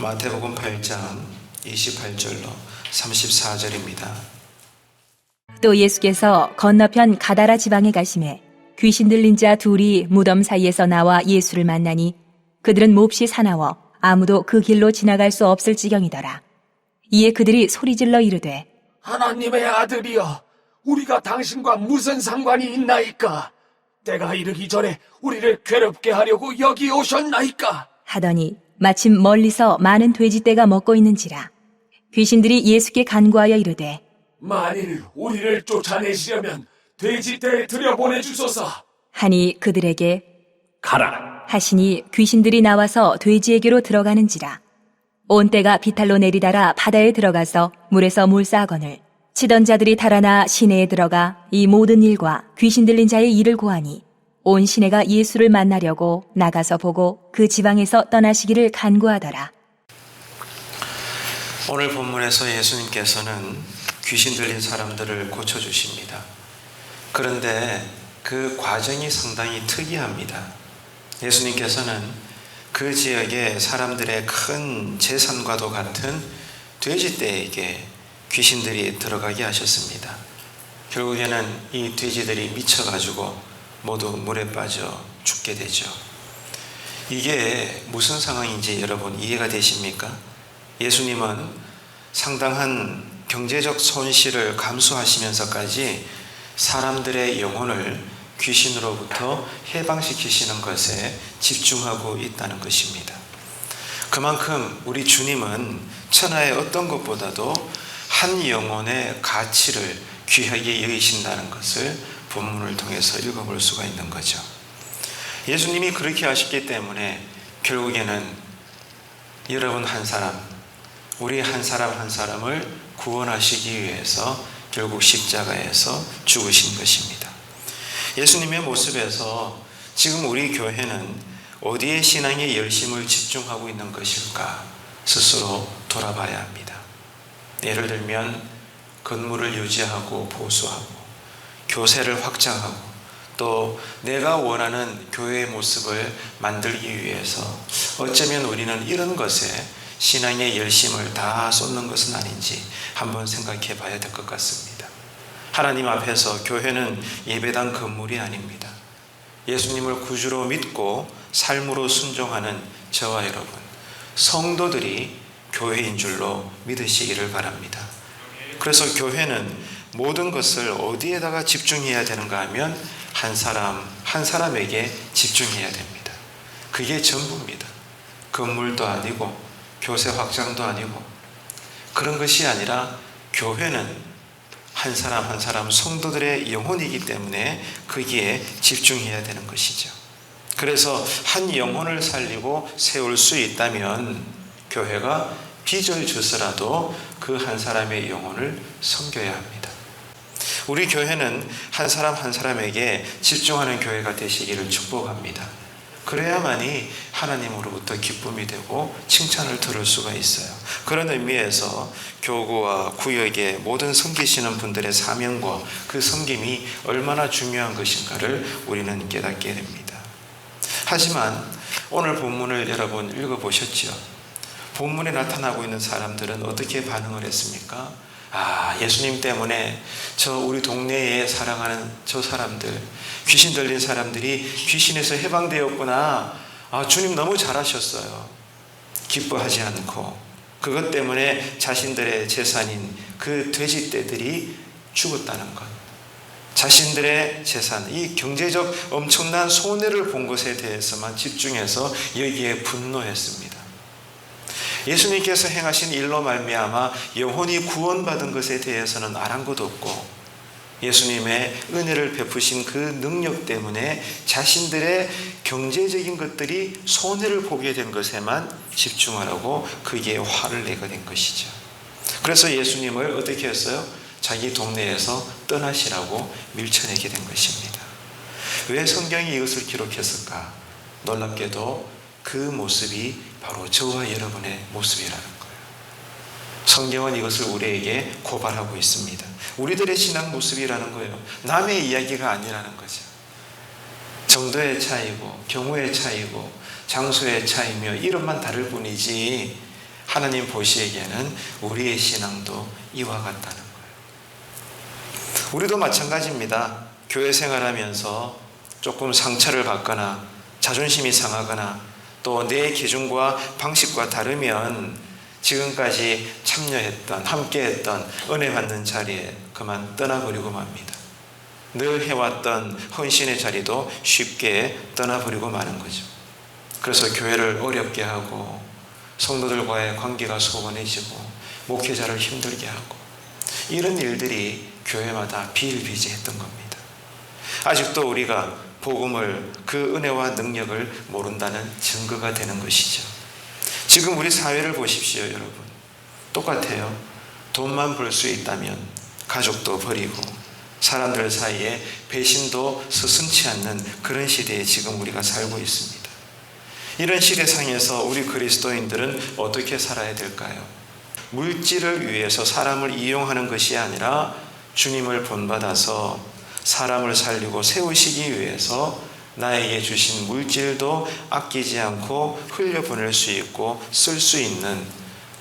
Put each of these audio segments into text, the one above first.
마태복음 8장 28절로 34절입니다. 또 예수께서 건너편 가다라 지방에 가시매 귀신 들린 자 둘이 무덤 사이에서 나와 예수를 만나니 그들은 몹시 사나워 아무도 그 길로 지나갈 수 없을 지경이더라. 이에 그들이 소리질러 이르되 하나님의 아들이여, 우리가 당신과 무슨 상관이 있나이까? 때가 이르기 전에 우리를 괴롭게 하려고 여기 오셨나이까? 하더니 마침 멀리서 많은 돼지떼가 먹고 있는지라. 귀신들이 예수께 간구하여 이르되 만일 우리를 쫓아내시려면 돼지떼에 들여보내주소서. 하니 그들에게 가라. 하시니 귀신들이 나와서 돼지에게로 들어가는지라. 온 떼가 비탈로 내리달아 바다에 들어가서 물에서 몰사하거늘 치던 자들이 달아나 시내에 들어가 이 모든 일과 귀신 들린 자의 일을 고하니 온 시내가 예수를 만나려고 나가서 보고 그 지방에서 떠나시기를 간구하더라. 오늘 본문에서 예수님께서는 귀신 들린 사람들을 고쳐주십니다. 그런데 그 과정이 상당히 특이합니다. 예수님께서는 그 지역의 사람들의 큰 재산과도 같은 돼지떼에게 귀신들이 들어가게 하셨습니다. 결국에는 이 돼지들이 미쳐가지고 모두 물에 빠져 죽게 되죠. 이게 무슨 상황인지 여러분 이해가 되십니까? 예수님은 상당한 경제적 손실을 감수하시면서까지 사람들의 영혼을 귀신으로부터 해방시키시는 것에 집중하고 있다는 것입니다. 그만큼 우리 주님은 천하의 어떤 것보다도 한 영혼의 가치를 귀하게 여기신다는 것을 본문을 통해서 읽어볼 수가 있는 거죠. 예수님이 그렇게 하셨기 때문에 결국에는 여러분 한 사람, 우리 한 사람 한 사람을 구원하시기 위해서 결국 십자가에서 죽으신 것입니다. 예수님의 모습에서 지금 우리 교회는 어디에 신앙의 열심을 집중하고 있는 것일까 스스로 돌아봐야 합니다. 예를 들면 건물을 유지하고 보수하고 교세를 확장하고 또 내가 원하는 교회의 모습을 만들기 위해서 어쩌면 우리는 이런 것에 신앙의 열심을 다 쏟는 것은 아닌지 한번 생각해 봐야 될 것 같습니다. 하나님 앞에서 교회는 예배당 건물이 아닙니다. 예수님을 구주로 믿고 삶으로 순종하는 저와 여러분, 성도들이 교회인 줄로 믿으시기를 바랍니다. 그래서 교회는 모든 것을 어디에다가 집중해야 되는가 하면 한 사람 한 사람에게 집중해야 됩니다. 그게 전부입니다. 건물도 아니고 교세 확장도 아니고 그런 것이 아니라 교회는 한 사람 한 사람 성도들의 영혼이기 때문에 거기에 집중해야 되는 것이죠. 그래서 한 영혼을 살리고 세울 수 있다면 교회가 빚을 져서라도 그 한 사람의 영혼을 섬겨야 합니다. 우리 교회는 한 사람 한 사람에게 집중하는 교회가 되시기를 축복합니다. 그래야만이 하나님으로부터 기쁨이 되고 칭찬을 들을 수가 있어요. 그런 의미에서 교구와 구역의 모든 섬기시는 분들의 사명과 그 섬김이 얼마나 중요한 것인가를 우리는 깨닫게 됩니다. 하지만 오늘 본문을 여러분 읽어보셨죠? 본문에 나타나고 있는 사람들은 어떻게 반응을 했습니까? 예수님 때문에 우리 동네에 살아가는 저 사람들, 귀신 들린 사람들이 귀신에서 해방되었구나. 주님 너무 잘하셨어요. 기뻐하지 않고 그것 때문에 자신들의 재산인 그 돼지떼들이 죽었다는 것, 자신들의 재산, 이 경제적 엄청난 손해를 본 것에 대해서만 집중해서 여기에 분노했습니다. 예수님께서 행하신 일로 말미암아 영혼이 구원받은 것에 대해서는 아랑곳 없고 예수님의 은혜를 베푸신 그 능력 때문에 자신들의 경제적인 것들이 손해를 보게 된 것에만 집중하라고 거기에 화를 내게 된 것이죠. 그래서 예수님을 어떻게 했어요? 자기 동네에서 떠나시라고 밀쳐내게 된 것입니다. 왜 성경이 이것을 기록했을까? 놀랍게도 그 모습이 바로 저와 여러분의 모습이라는 거예요. 성경은 이것을 우리에게 고발하고 있습니다. 우리들의 신앙 모습이라는 거예요. 남의 이야기가 아니라는 거죠. 정도의 차이고 경우의 차이고 장소의 차이며 이름만 다를 뿐이지 하나님 보시기에는 우리의 신앙도 이와 같다는 거예요. 우리도 마찬가지입니다. 교회 생활하면서 조금 상처를 받거나 자존심이 상하거나 또 내 기준과 방식과 다르면 지금까지 참여했던, 함께했던 은혜 받는 자리에 그만 떠나버리고 맙니다. 늘 해왔던 헌신의 자리도 쉽게 떠나버리고 마는 거죠. 그래서 교회를 어렵게 하고 성도들과의 관계가 소원해지고 목회자를 힘들게 하고 이런 일들이 교회마다 비일비재했던 겁니다. 아직도 우리가 복음을, 그 은혜와 능력을 모른다는 증거가 되는 것이죠. 지금 우리 사회를 보십시오, 여러분. 똑같아요. 돈만 벌 수 있다면 가족도 버리고 사람들 사이에 배신도 서슴지 않는 그런 시대에 지금 우리가 살고 있습니다. 이런 시대상에서 우리 그리스도인들은 어떻게 살아야 될까요? 물질을 위해서 사람을 이용하는 것이 아니라 주님을 본받아서 사람을 살리고 세우시기 위해서 나에게 주신 물질도 아끼지 않고 흘려보낼 수 있고 쓸 수 있는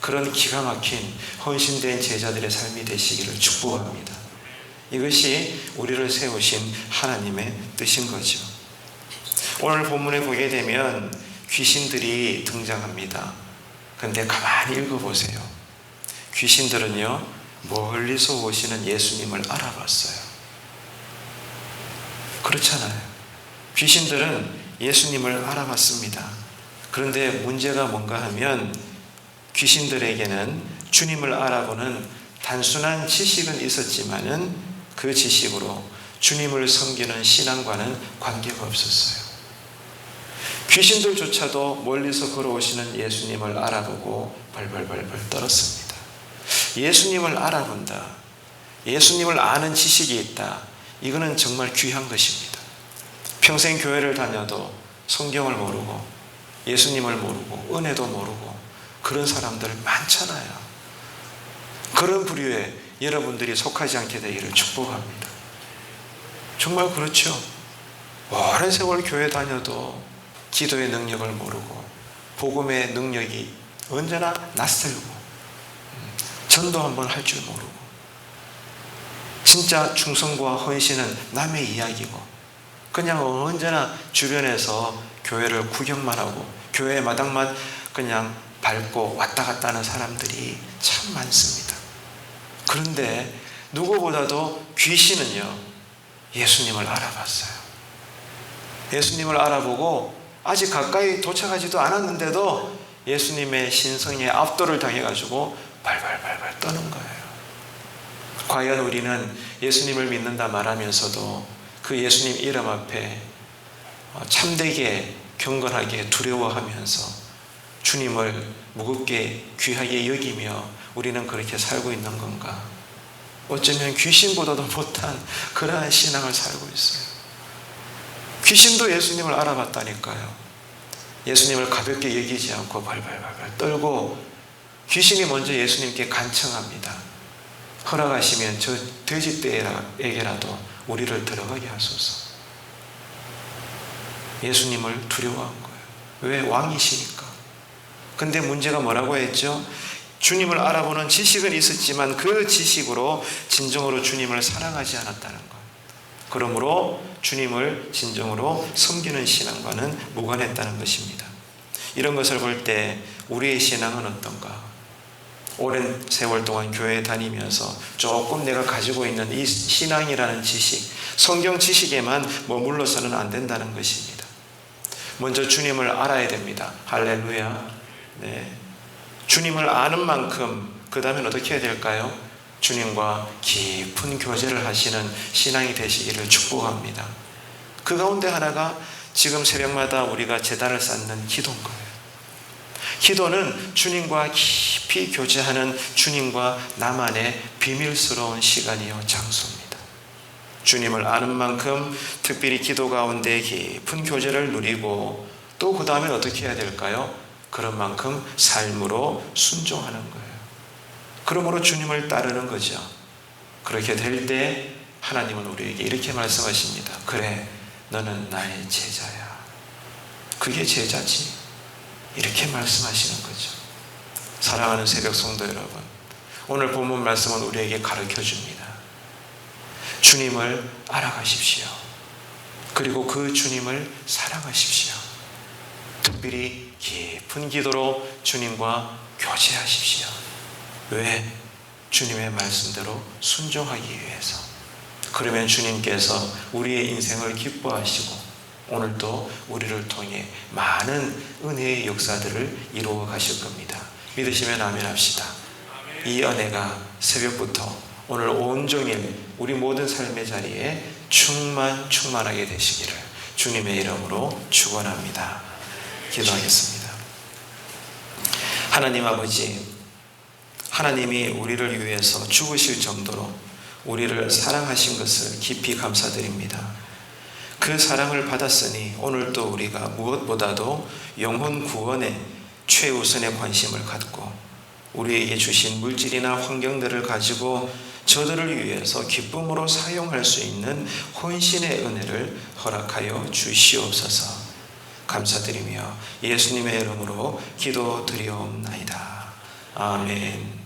그런 기가 막힌 헌신된 제자들의 삶이 되시기를 축복합니다. 이것이 우리를 세우신 하나님의 뜻인 거죠. 오늘 본문에 보게 되면 귀신들이 등장합니다. 그런데 가만히 읽어보세요. 귀신들은요, 멀리서 오시는 예수님을 알아봤어요. 그렇잖아요. 귀신들은 예수님을 알아봤습니다. 그런데 문제가 뭔가 하면 귀신들에게는 주님을 알아보는 단순한 지식은 있었지만은 그 지식으로 주님을 섬기는 신앙과는 관계가 없었어요. 귀신들조차도 멀리서 걸어오시는 예수님을 알아보고 벌벌벌벌 떨었습니다. 예수님을 알아본다. 예수님을 아는 지식이 있다. 이거는 정말 귀한 것입니다. 평생 교회를 다녀도 성경을 모르고 예수님을 모르고 은혜도 모르고 그런 사람들 많잖아요. 그런 부류에 여러분들이 속하지 않게 되기를 축복합니다. 정말 그렇죠. 오랜 세월 교회 다녀도 기도의 능력을 모르고 복음의 능력이 언제나 낯설고 전도 한번 할 줄 모르고 진짜 충성과 헌신은 남의 이야기고 그냥 언제나 주변에서 교회를 구경만 하고 교회 마당만 그냥 밟고 왔다 갔다 하는 사람들이 참 많습니다. 그런데 누구보다도 귀신은요, 예수님을 알아봤어요. 예수님을 알아보고 아직 가까이 도착하지도 않았는데도 예수님의 신성에 압도를 당해가지고 발발발발 떠는 거예요. 과연 우리는 예수님을 믿는다 말하면서도 그 예수님 이름 앞에 참되게 경건하게 두려워하면서 주님을 무겁게 귀하게 여기며 우리는 그렇게 살고 있는 건가? 어쩌면 귀신보다도 못한 그러한 신앙을 살고 있어요. 귀신도 예수님을 알아봤다니까요. 예수님을 가볍게 여기지 않고 발발발발 떨고 귀신이 먼저 예수님께 간청합니다. 허락하시면 저 돼지떼에게라도 우리를 들어가게 하소서. 예수님을 두려워한 거예요. 왜? 왕이시니까. 근데 문제가 뭐라고 했죠? 주님을 알아보는 지식은 있었지만 그 지식으로 진정으로 주님을 사랑하지 않았다는 것. 그러므로 주님을 진정으로 섬기는 신앙과는 무관했다는 것입니다. 이런 것을 볼 때 우리의 신앙은 어떤가? 오랜 세월 동안 교회에 다니면서 조금 내가 가지고 있는 이 신앙이라는 지식, 성경 지식에만 머물러서는 안 된다는 것입니다. 먼저 주님을 알아야 됩니다. 할렐루야. 네. 주님을 아는 만큼 그 다음엔 어떻게 해야 될까요? 주님과 깊은 교제를 하시는 신앙이 되시기를 축복합니다. 그 가운데 하나가 지금 새벽마다 우리가 제단을 쌓는 기도인 거예요. 기도는 주님과 깊이 교제하는 주님과 나만의 비밀스러운 시간이요 장소입니다. 주님을 아는 만큼 특별히 기도 가운데 깊은 교제를 누리고 또 그 다음에 어떻게 해야 될까요? 그런 만큼 삶으로 순종하는 거예요. 그러므로 주님을 따르는 거죠. 그렇게 될 때 하나님은 우리에게 이렇게 말씀하십니다. 그래, 너는 나의 제자야. 그게 제자지. 이렇게 말씀하시는 거죠. 사랑하는 새벽 성도 여러분, 오늘 본문 말씀은 우리에게 가르쳐 줍니다. 주님을 알아가십시오. 그리고 그 주님을 사랑하십시오. 특별히 깊은 기도로 주님과 교제하십시오. 왜? 주님의 말씀대로 순종하기 위해서. 그러면 주님께서 우리의 인생을 기뻐하시고 오늘도 우리를 통해 많은 은혜의 역사들을 이루어 가실 겁니다. 믿으시면 아멘 합시다. 이 은혜가 새벽부터 오늘 온종일 우리 모든 삶의 자리에 충만하게 되시기를 주님의 이름으로 축원합니다. 기도하겠습니다. 하나님 아버지, 하나님이 우리를 위해서 죽으실 정도로 우리를 사랑하신 것을 깊이 감사드립니다. 그 사랑을 받았으니 오늘도 우리가 무엇보다도 영혼 구원에 최우선의 관심을 갖고 우리에게 주신 물질이나 환경들을 가지고 저들을 위해서 기쁨으로 사용할 수 있는 헌신의 은혜를 허락하여 주시옵소서. 감사드리며 예수님의 이름으로 기도드리옵나이다. 아멘.